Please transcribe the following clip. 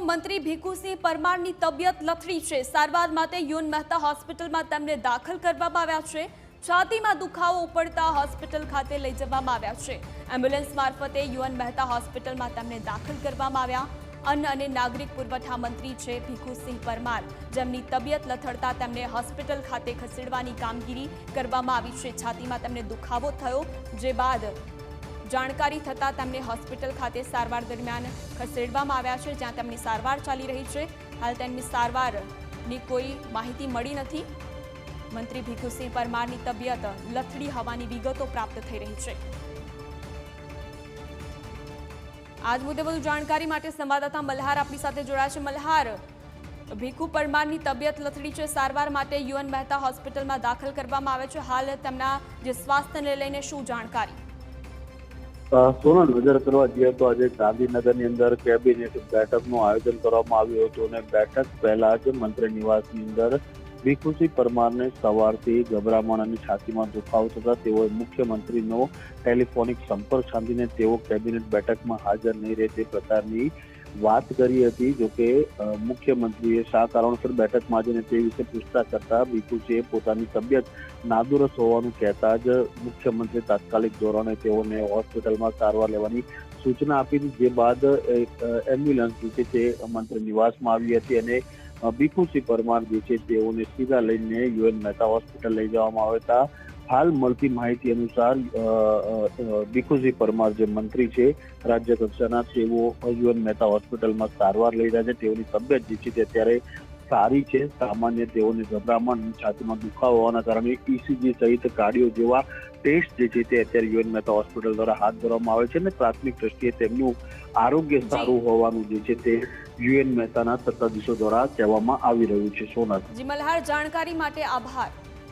મંત્રી ભીખુસિંહ પરમારની તબિયત લથડી છે। સારવાર માટે યુએન મહેતા હોસ્પિટલમાં તેમને દાખલ કરવામાં આવ્યા છે। છાતીમાં દુખાવો ઉપડતા હોસ્પિટલ ખાતે લઈ જવામાં આવ્યા છે। એમ્બ્યુલન્સ મારફતે યુએન મહેતા હોસ્પિટલમાં તેમને દાખલ કરવામાં આવ્યા। અન્ન અને નાગરિક પુરવઠા મંત્રી છે ભીખુસિંહ પરમાર, જેમની તબિયત લથડતા તેમને હોસ્પિટલ ખાતે ખસેડવાની કામગીરી કરવામાં આવી છે। છાતીમાં તેમને દુખાવો થયો, જે બાદ જાણકારી થતાં તેમને હોસ્પિટલ ખાતે સારવાર દરમિયાન ખસેડવામાં આવ્યા છે, જ્યાં તેમની સારવાર ચાલી રહી છે। હાલ તેમની સારવારની કોઈ માહિતી મળી નથી। મંત્રી ભીખુસિંહ પરમારની તબિયત લથડી હોવાની વિગતો પ્રાપ્ત થઈ રહી છે। આજ મુદ્દે વધુ જાણકારી માટે સંવાદદાતા મલ્હાર આપણી સાથે જોડાયા છે। મલ્હાર, ભીખુ પરમારની તબિયત લથડી છે, સારવાર માટે યુએન મહેતા હોસ્પિટલમાં દાખલ કરવામાં આવે છે। હાલ તેમના જે સ્વાસ્થ્યને લઈને શું જાણકારી? સોનલ, નજર કરવા જઈએ તો આજે ગાંધીનગરની અંદર કેબિનેટ બેઠકનું આયોજન કરવામાં આવ્યું હતું અને બેઠક પહેલા જ મંત્રી નિવાસની અંદર ભીખુસિંહ પરમારને સવારથી ગભરામણ અને છાતીમાં દુખાવો થતા તેઓએ મુખ્યમંત્રીનો ટેલિફોનિક સંપર્ક સાધીને તેઓ કેબિનેટ બેઠકમાં હાજર નહીં રહે તે પ્રકારની વાત કરી હતી। જોકે મુખ્યમંત્રીએ શા કારણોસર બેઠકમાં આવીને તે વિશે પૂછતા કરતા ભીખુસિંહે પોતાની તબિયત નાદુરસ્ત હોવાનું કહેતા જ મુખ્યમંત્રી તાત્કાલિક ધોરણે તેઓને હોસ્પિટલમાં સારવાર લેવાની સૂચના આપી હતી। જે બાદ એમ્બ્યુલન્સ જે છે તે મંત્રી નિવાસમાં આવી હતી અને ભીખુસિંહ પરમાર જે છે તેઓને સીધા લઈને યુએન મહેતા હોસ્પિટલ લઈ જવામાં આવ્યા હતા। હાલ મળતી માહિતી અનુસાર ભીખુસિંહ પરમાર જે મંત્રી છે રાજ્ય કક્ષાના, તેઓ યુએન મહેતા હોસ્પિટલમાં સારવાર લઈ રહ્યા છે। તેઓની તબિયત જે છે તે અત્યારે સારી છે। સામાન્ય તેઓને ગભરામણ, છાતીમાં દુખાવો હોવાના કારણે ઈસીજી સહિત કાર્ડિયો જેવા ટેસ્ટ જે છે તે અત્યારે યુએન મહેતા હોસ્પિટલ દ્વારા હાથ ધરવામાં આવે છે અને પ્રાથમિક દ્રષ્ટિએ તેમનું આરોગ્ય સારું હોવાનું જે છે તે યુએન મહેતાના સત્તાધીશો દ્વારા કહેવામાં આવી રહ્યું છે। સોનલ, જી મલ્હાર, જાણકારી માટે આભાર।